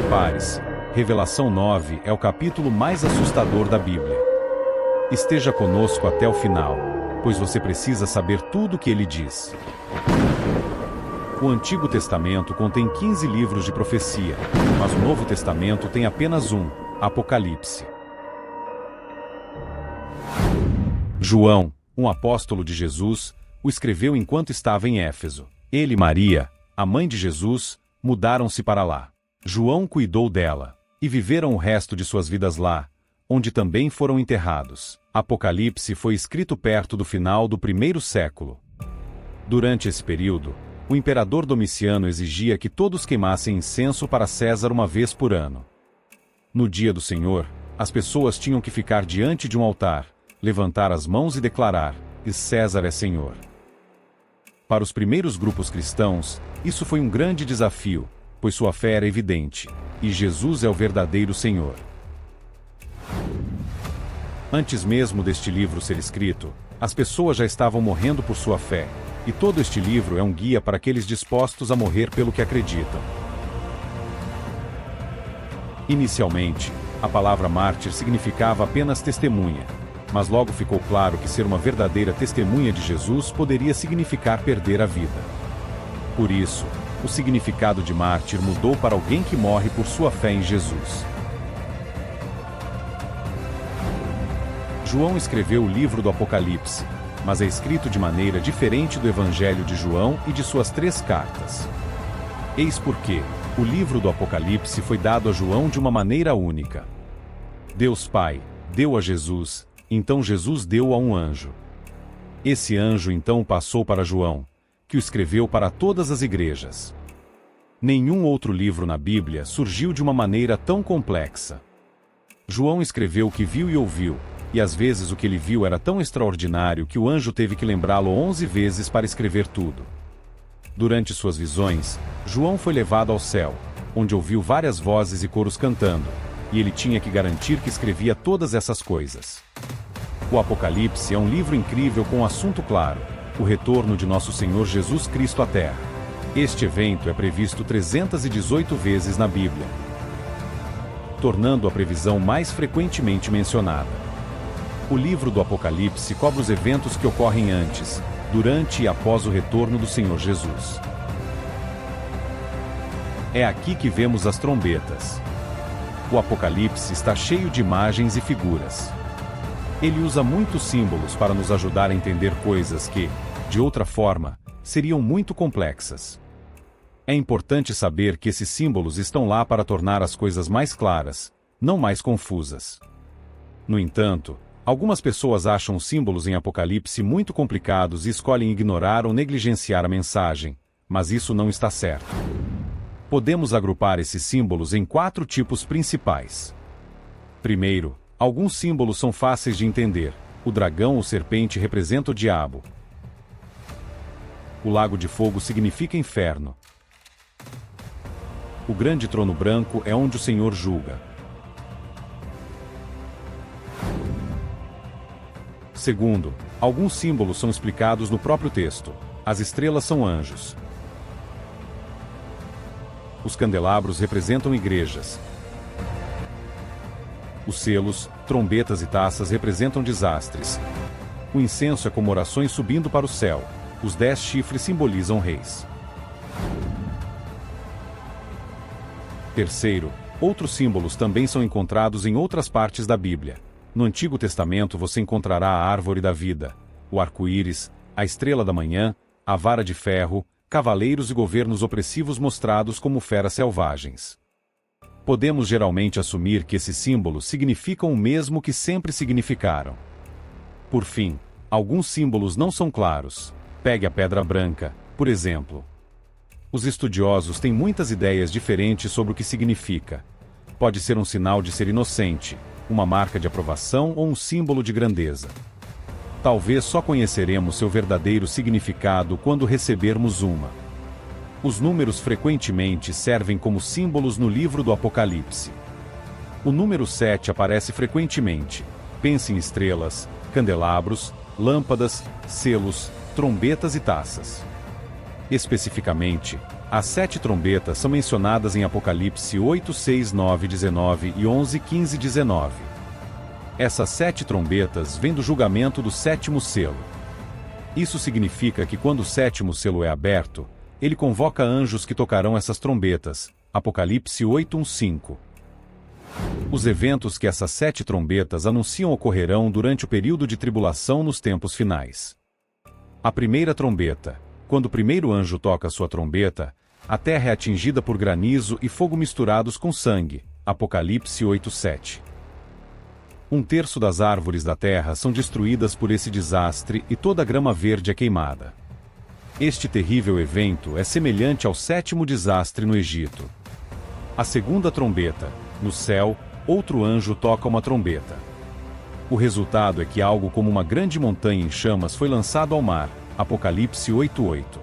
Prepare-se. Revelação 9 é o capítulo mais assustador da Bíblia. Esteja conosco até o final, pois você precisa saber tudo o que ele diz. O Antigo Testamento contém 15 livros de profecia, mas o Novo Testamento tem apenas um, Apocalipse. João, um apóstolo de Jesus, o escreveu enquanto estava em Éfeso. Ele e Maria, a mãe de Jesus, mudaram-se para lá. João cuidou dela, e viveram o resto de suas vidas lá, onde também foram enterrados. Apocalipse foi escrito perto do final do primeiro século. Durante esse período, o imperador Domiciano exigia que todos queimassem incenso para César uma vez por ano. No dia do Senhor, as pessoas tinham que ficar diante de um altar, levantar as mãos e declarar: "E César é Senhor." Para os primeiros grupos cristãos, isso foi um grande desafio, pois sua fé era evidente, e Jesus é o verdadeiro Senhor. Antes mesmo deste livro ser escrito, as pessoas já estavam morrendo por sua fé, e todo este livro é um guia para aqueles dispostos a morrer pelo que acreditam. Inicialmente, a palavra mártir significava apenas testemunha, mas logo ficou claro que ser uma verdadeira testemunha de Jesus poderia significar perder a vida. Por isso, o significado de mártir mudou para alguém que morre por sua fé em Jesus. João escreveu o livro do Apocalipse, mas é escrito de maneira diferente do Evangelho de João e de suas 3 cartas. Eis porque o livro do Apocalipse foi dado a João de uma maneira única. Deus Pai deu a Jesus, então Jesus deu a um anjo. Esse anjo então passou para João, que o escreveu para todas as igrejas. Nenhum outro livro na Bíblia surgiu de uma maneira tão complexa. João escreveu o que viu e ouviu, e às vezes o que ele viu era tão extraordinário que o anjo teve que lembrá-lo 11 vezes para escrever tudo. Durante suas visões, João foi levado ao céu, onde ouviu várias vozes e coros cantando, e ele tinha que garantir que escrevia todas essas coisas. O Apocalipse é um livro incrível com um assunto claro: o retorno de nosso Senhor Jesus Cristo à Terra. Este evento é previsto 318 vezes na Bíblia, tornando a previsão mais frequentemente mencionada. O livro do Apocalipse cobre os eventos que ocorrem antes, durante e após o retorno do Senhor Jesus. É aqui que vemos as trombetas. O Apocalipse está cheio de imagens e figuras. Ele usa muitos símbolos para nos ajudar a entender coisas que, de outra forma, seriam muito complexas. É importante saber que esses símbolos estão lá para tornar as coisas mais claras, não mais confusas. No entanto, algumas pessoas acham os símbolos em Apocalipse muito complicados e escolhem ignorar ou negligenciar a mensagem, mas isso não está certo. Podemos agrupar esses símbolos em 4 tipos principais. Primeiro, alguns símbolos são fáceis de entender. O dragão ou serpente representa o diabo. O lago de fogo significa inferno. O grande trono branco é onde o Senhor julga. Segundo, alguns símbolos são explicados no próprio texto. As estrelas são anjos. Os candelabros representam igrejas. Os selos, trombetas e taças representam desastres. O incenso é como orações subindo para o céu. Os 10 chifres simbolizam reis. Terceiro, outros símbolos também são encontrados em outras partes da Bíblia. No Antigo Testamento você encontrará a árvore da vida, o arco-íris, a estrela da manhã, a vara de ferro, cavaleiros e governos opressivos mostrados como feras selvagens. Podemos geralmente assumir que esses símbolos significam o mesmo que sempre significaram. Por fim, alguns símbolos não são claros. Pegue a pedra branca, por exemplo. Os estudiosos têm muitas ideias diferentes sobre o que significa. Pode ser um sinal de ser inocente, uma marca de aprovação ou um símbolo de grandeza. Talvez só conheceremos seu verdadeiro significado quando recebermos uma. Os números frequentemente servem como símbolos no livro do Apocalipse. O número 7 aparece frequentemente. Pense em estrelas, candelabros, lâmpadas, selos, trombetas e taças. Especificamente, As 7 trombetas são mencionadas em Apocalipse 8, 6, 9, 19 e 11, 15 e 19. Essas 7 trombetas vêm do julgamento do 7º selo. Isso significa que quando o 7º selo é aberto, ele convoca anjos que tocarão essas trombetas. Apocalipse 8, 1, 5. Os eventos que essas 7 trombetas anunciam ocorrerão durante o período de tribulação nos tempos finais. A primeira trombeta. Quando o primeiro anjo toca sua trombeta, a terra é atingida por granizo e fogo misturados com sangue. Apocalipse 8, 7. 1/3 das árvores da terra são destruídas por esse desastre e toda a grama verde é queimada. Este terrível evento é semelhante ao 7º desastre no Egito. A segunda trombeta. No céu, outro anjo toca uma trombeta. O resultado é que algo como uma grande montanha em chamas foi lançado ao mar. Apocalipse 8, 8.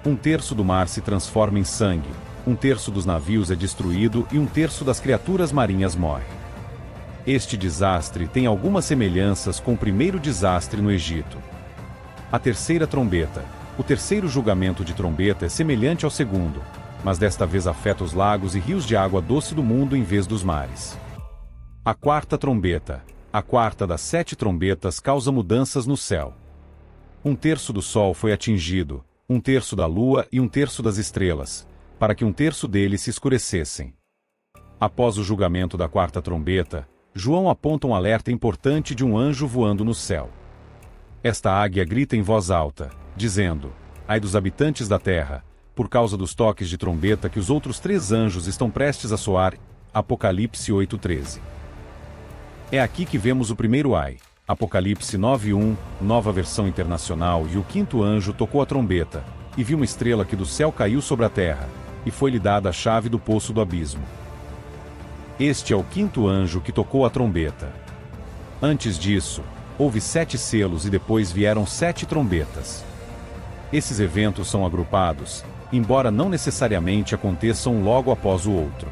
1/3 do mar se transforma em sangue, 1/3 dos navios é destruído e 1/3 das criaturas marinhas morre. Este desastre tem algumas semelhanças com o primeiro desastre no Egito. A terceira trombeta. O terceiro julgamento de trombeta é semelhante ao segundo, mas desta vez afeta os lagos e rios de água doce do mundo em vez dos mares. A quarta trombeta. A quarta das 7 trombetas causa mudanças no céu. 1/3 do sol foi atingido, 1/3 da lua e 1/3 das estrelas, para que 1/3 deles se escurecessem. Após o julgamento da quarta trombeta, João aponta um alerta importante de um anjo voando no céu. Esta águia grita em voz alta, dizendo: Ai dos habitantes da terra, por causa dos toques de trombeta que os outros 3 anjos estão prestes a soar. Apocalipse 8, 13. É aqui que vemos o primeiro ai. Apocalipse 9, 1, nova versão internacional. E o 5º anjo tocou a trombeta, e viu uma estrela que do céu caiu sobre a terra, e foi-lhe dada a chave do poço do abismo. Este é o 5º anjo que tocou a trombeta. Antes disso, houve 7 selos e depois vieram 7 trombetas. Esses eventos são agrupados, embora não necessariamente aconteçam logo após o outro.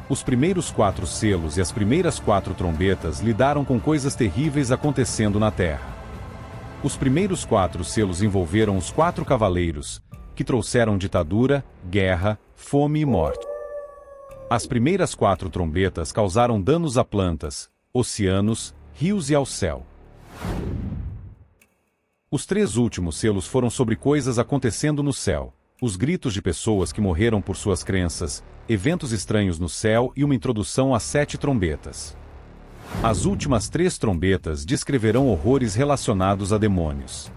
Os primeiros 4 selos e as primeiras 4 trombetas lidaram com coisas terríveis acontecendo na terra. Os primeiros 4 selos envolveram os 4 cavaleiros, que trouxeram ditadura, guerra, fome e morte. As primeiras 4 trombetas causaram danos a plantas, oceanos, rios e ao céu. Os 3 últimos selos foram sobre coisas acontecendo no céu, os gritos de pessoas que morreram por suas crenças, eventos estranhos no céu e uma introdução às 7 trombetas. As últimas 3 trombetas descreverão horrores relacionados a demônios.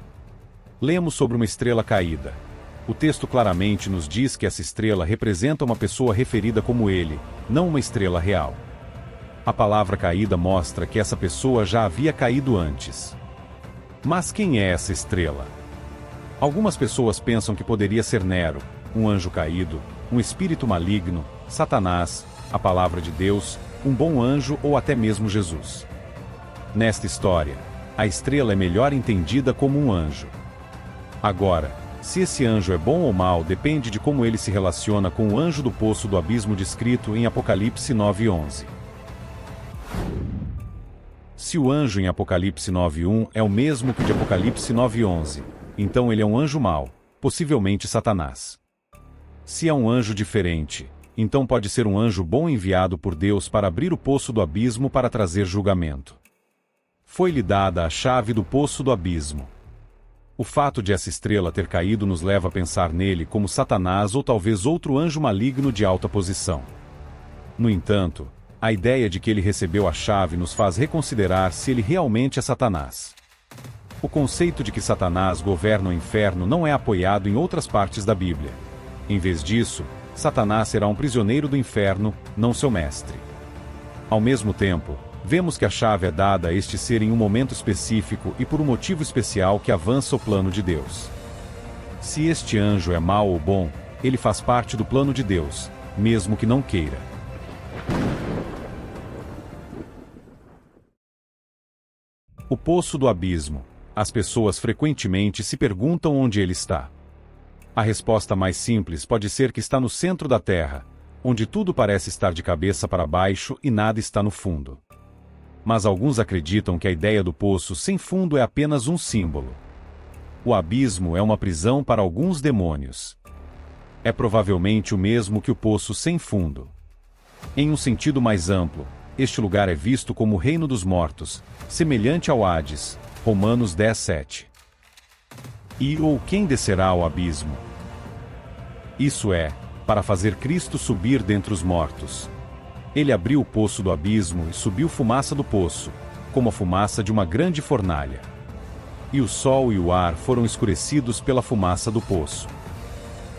Lemos sobre uma estrela caída. O texto claramente nos diz que essa estrela representa uma pessoa referida como ele, não uma estrela real. A palavra caída mostra que essa pessoa já havia caído antes. Mas quem é essa estrela? Algumas pessoas pensam que poderia ser Nero, um anjo caído, um espírito maligno, Satanás, a palavra de Deus, um bom anjo ou até mesmo Jesus. Nesta história, a estrela é melhor entendida como um anjo. Agora, se esse anjo é bom ou mau depende de como ele se relaciona com o anjo do poço do abismo descrito em Apocalipse 9:11. Se o anjo em Apocalipse 9:1 é o mesmo que o de Apocalipse 9:11, então ele é um anjo mau, possivelmente Satanás. Se é um anjo diferente, então pode ser um anjo bom enviado por Deus para abrir o poço do abismo para trazer julgamento. Foi-lhe dada a chave do poço do abismo. O fato de essa estrela ter caído nos leva a pensar nele como Satanás ou talvez outro anjo maligno de alta posição. No entanto, a ideia de que ele recebeu a chave nos faz reconsiderar se ele realmente é Satanás. O conceito de que Satanás governa o inferno não é apoiado em outras partes da Bíblia. Em vez disso, Satanás será um prisioneiro do inferno, não seu mestre. Ao mesmo tempo, vemos que a chave é dada a este ser em um momento específico e por um motivo especial que avança o plano de Deus. Se este anjo é mau ou bom, ele faz parte do plano de Deus, mesmo que não queira. O poço do abismo. As pessoas frequentemente se perguntam onde ele está. A resposta mais simples pode ser que está no centro da Terra, onde tudo parece estar de cabeça para baixo e nada está no fundo. Mas alguns acreditam que a ideia do poço sem fundo é apenas um símbolo. O abismo é uma prisão para alguns demônios. é provavelmente o mesmo que o poço sem fundo. Em um sentido mais amplo, este lugar é visto como o reino dos mortos, semelhante ao Hades, Romanos 10:7. Ou quem descerá ao abismo? Isso é, para fazer Cristo subir dentre os mortos. Ele abriu o poço do abismo e subiu fumaça do poço, como a fumaça de uma grande fornalha. E o sol e o ar foram escurecidos pela fumaça do poço.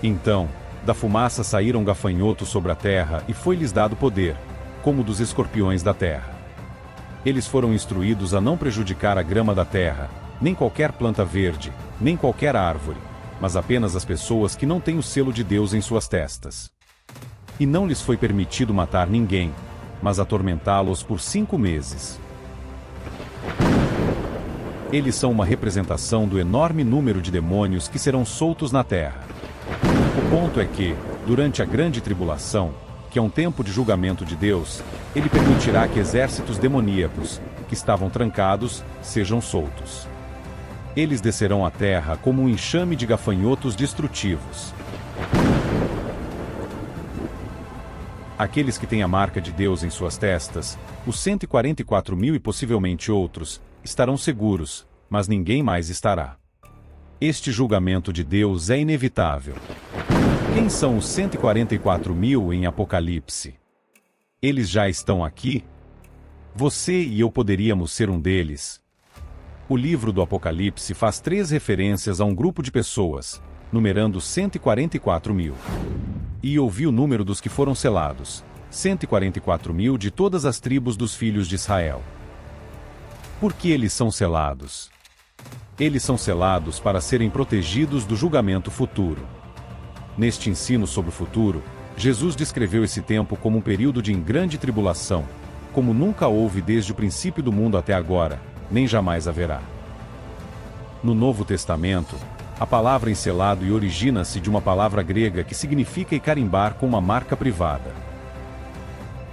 Então, da fumaça saíram gafanhotos sobre a terra e foi-lhes dado poder, como dos escorpiões da terra. Eles foram instruídos a não prejudicar a grama da terra, nem qualquer planta verde, nem qualquer árvore, mas apenas as pessoas que não têm o selo de Deus em suas testas. E não lhes foi permitido matar ninguém, mas atormentá-los por 5 meses. Eles são uma representação do enorme número de demônios que serão soltos na terra. O ponto é que, durante a grande tribulação, que é um tempo de julgamento de Deus, ele permitirá que exércitos demoníacos, que estavam trancados, sejam soltos. Eles descerão à terra como um enxame de gafanhotos destrutivos. Aqueles que têm a marca de Deus em suas testas, os 144.000 e possivelmente outros, estarão seguros, mas ninguém mais estará. Este julgamento de Deus é inevitável. Quem são os 144.000 em Apocalipse? Eles já estão aqui? Você e eu poderíamos ser um deles. O livro do Apocalipse faz 3 referências a um grupo de pessoas, numerando 144.000. E eu vi o número dos que foram selados, 144.000 de todas as tribos dos filhos de Israel. Por que eles são selados? Eles são selados para serem protegidos do julgamento futuro. Neste ensino sobre o futuro, Jesus descreveu esse tempo como um período de grande tribulação, como nunca houve desde o princípio do mundo até agora, nem jamais haverá. No Novo Testamento, a palavra enselado origina-se de uma palavra grega que significa carimbar com uma marca privada.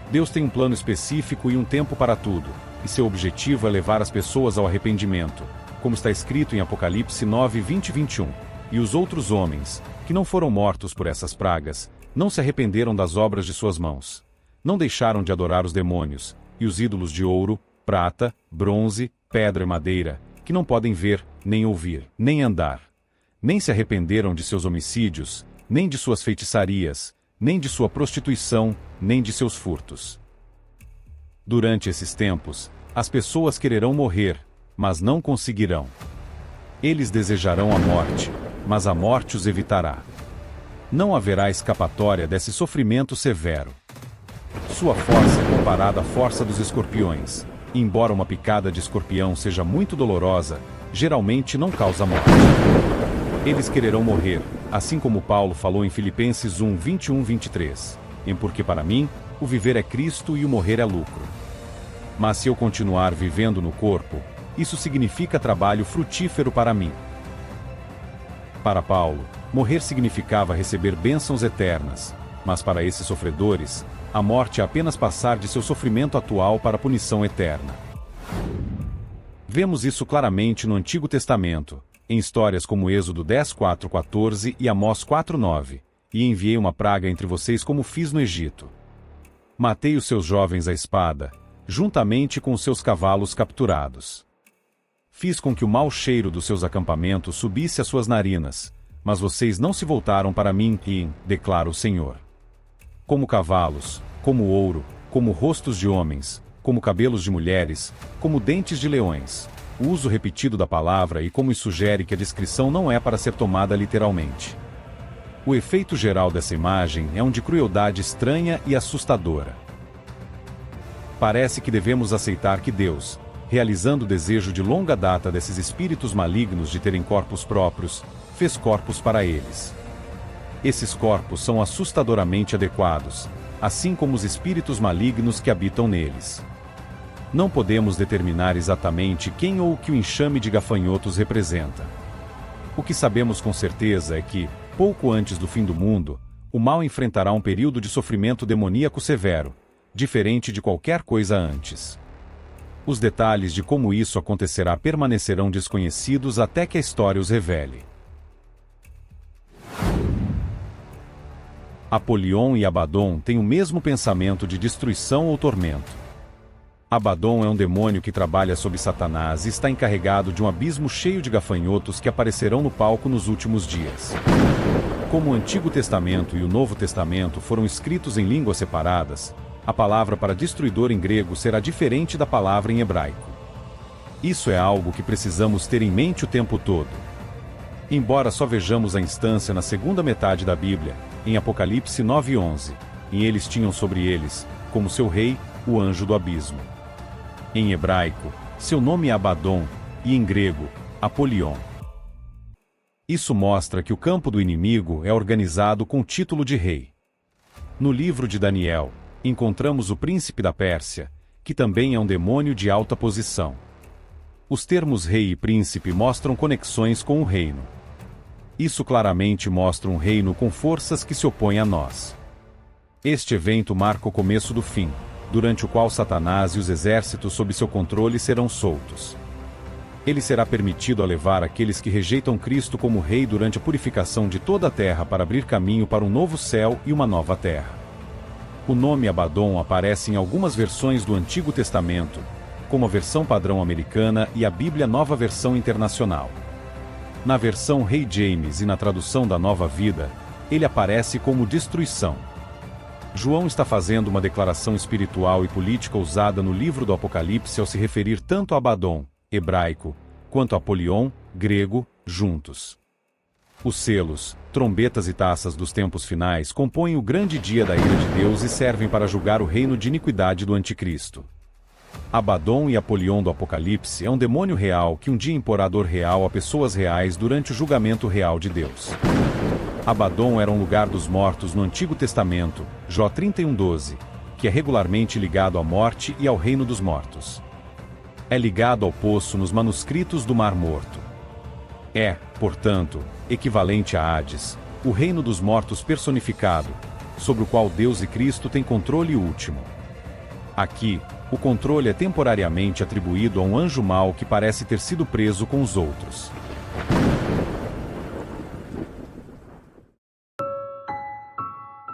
Deus tem um plano específico e um tempo para tudo, e seu objetivo é levar as pessoas ao arrependimento, como está escrito em Apocalipse 9:20-21. E os outros homens, que não foram mortos por essas pragas, não se arrependeram das obras de suas mãos. Não deixaram de adorar os demônios, e os ídolos de ouro, prata, bronze, pedra e madeira, que não podem ver, nem ouvir, nem andar. Nem se arrependeram de seus homicídios, nem de suas feitiçarias, nem de sua prostituição, nem de seus furtos. Durante esses tempos, as pessoas quererão morrer, mas não conseguirão. Eles desejarão a morte, mas a morte os evitará. Não haverá escapatória desse sofrimento severo. Sua força é comparada à força dos escorpiões, e embora uma picada de escorpião seja muito dolorosa, geralmente não causa morte. Eles quererão morrer, assim como Paulo falou em Filipenses 1:21-23. Porque para mim, o viver é Cristo e o morrer é lucro. Mas se eu continuar vivendo no corpo, isso significa trabalho frutífero para mim. Para Paulo, morrer significava receber bênçãos eternas, mas para esses sofredores, a morte é apenas passar de seu sofrimento atual para a punição eterna. Vemos isso claramente no Antigo Testamento, em histórias como Êxodo 10:4-14 e Amós 4:9, e enviei uma praga entre vocês como fiz no Egito. Matei os seus jovens à espada, juntamente com os seus cavalos capturados. Fiz com que o mau cheiro dos seus acampamentos subisse às suas narinas, mas vocês não se voltaram para mim e, declara o Senhor. Como cavalos, como ouro, como rostos de homens, como cabelos de mulheres, como dentes de leões. O uso repetido da palavra e como isso sugere que a descrição não é para ser tomada literalmente. O efeito geral dessa imagem é um de crueldade estranha e assustadora. Parece que devemos aceitar que Deus, realizando o desejo de longa data desses espíritos malignos de terem corpos próprios, fez corpos para eles. Esses corpos são assustadoramente adequados, assim como os espíritos malignos que habitam neles. Não podemos determinar exatamente quem ou o que o enxame de gafanhotos representa. O que sabemos com certeza é que, pouco antes do fim do mundo, o mal enfrentará um período de sofrimento demoníaco severo, diferente de qualquer coisa antes. Os detalhes de como isso acontecerá permanecerão desconhecidos até que a história os revele. Apolion e Abaddon têm o mesmo pensamento de destruição ou tormento. Abaddon é um demônio que trabalha sob Satanás e está encarregado de um abismo cheio de gafanhotos que aparecerão no palco nos últimos dias. Como o Antigo Testamento e o Novo Testamento foram escritos em línguas separadas, a palavra para destruidor em grego será diferente da palavra em hebraico. Isso é algo que precisamos ter em mente o tempo todo. Embora só vejamos a instância na segunda metade da Bíblia, em Apocalipse 9:11, e eles tinham sobre eles, como seu rei, o anjo do abismo. Em hebraico, seu nome é Abaddon, e em grego, Apolion. Isso mostra que o campo do inimigo é organizado com o título de rei. No livro de Daniel, encontramos o príncipe da Pérsia, que também é um demônio de alta posição. Os termos rei e príncipe mostram conexões com o reino. Isso claramente mostra um reino com forças que se opõem a nós. Este evento marca o começo do fim, durante o qual Satanás e os exércitos sob seu controle serão soltos. Ele será permitido a levar aqueles que rejeitam Cristo como rei durante a purificação de toda a terra para abrir caminho para um novo céu e uma nova terra. O nome Abaddon aparece em algumas versões do Antigo Testamento, como a versão padrão americana e a Bíblia Nova Versão Internacional. Na versão Rei James e na tradução da Nova Vida, ele aparece como destruição. João está fazendo uma declaração espiritual e política usada no livro do Apocalipse ao se referir tanto a Abaddon, hebraico, quanto a Apolion, grego, juntos. Os selos, trombetas e taças dos tempos finais compõem o grande dia da ira de Deus e servem para julgar o reino de iniquidade do Anticristo. Abaddon e Apolion do Apocalipse é um demônio real que um dia imporá dor real a pessoas reais durante o julgamento real de Deus. Abaddon era um lugar dos mortos no Antigo Testamento, Jó 31:12, que é regularmente ligado à morte e ao reino dos mortos. É ligado ao poço nos manuscritos do Mar Morto. É, portanto, equivalente a Hades, o reino dos mortos personificado, sobre o qual Deus e Cristo têm controle último. Aqui, o controle é temporariamente atribuído a um anjo mau que parece ter sido preso com os outros.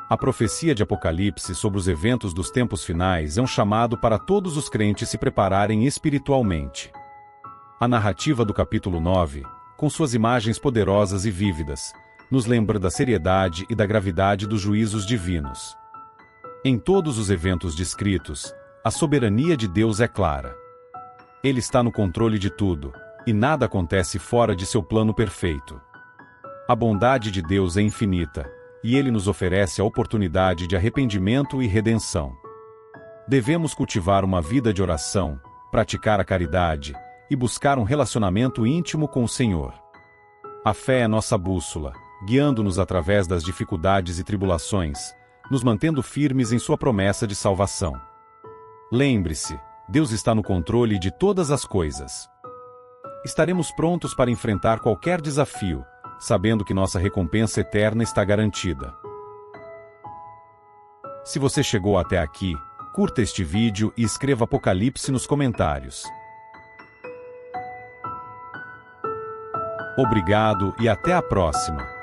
A profecia de Apocalipse sobre os eventos dos tempos finais é um chamado para todos os crentes se prepararem espiritualmente. A narrativa do capítulo 9, com suas imagens poderosas e vívidas, nos lembra da seriedade e da gravidade dos juízos divinos. Em todos os eventos descritos, a soberania de Deus é clara. Ele está no controle de tudo, e nada acontece fora de seu plano perfeito. A bondade de Deus é infinita, e Ele nos oferece a oportunidade de arrependimento e redenção. Devemos cultivar uma vida de oração, praticar a caridade e buscar um relacionamento íntimo com o Senhor. A fé é nossa bússola, guiando-nos através das dificuldades e tribulações, nos mantendo firmes em sua promessa de salvação. Lembre-se, Deus está no controle de todas as coisas. Estaremos prontos para enfrentar qualquer desafio, sabendo que nossa recompensa eterna está garantida. Se você chegou até aqui, curta este vídeo e escreva Apocalipse nos comentários. Obrigado e até a próxima!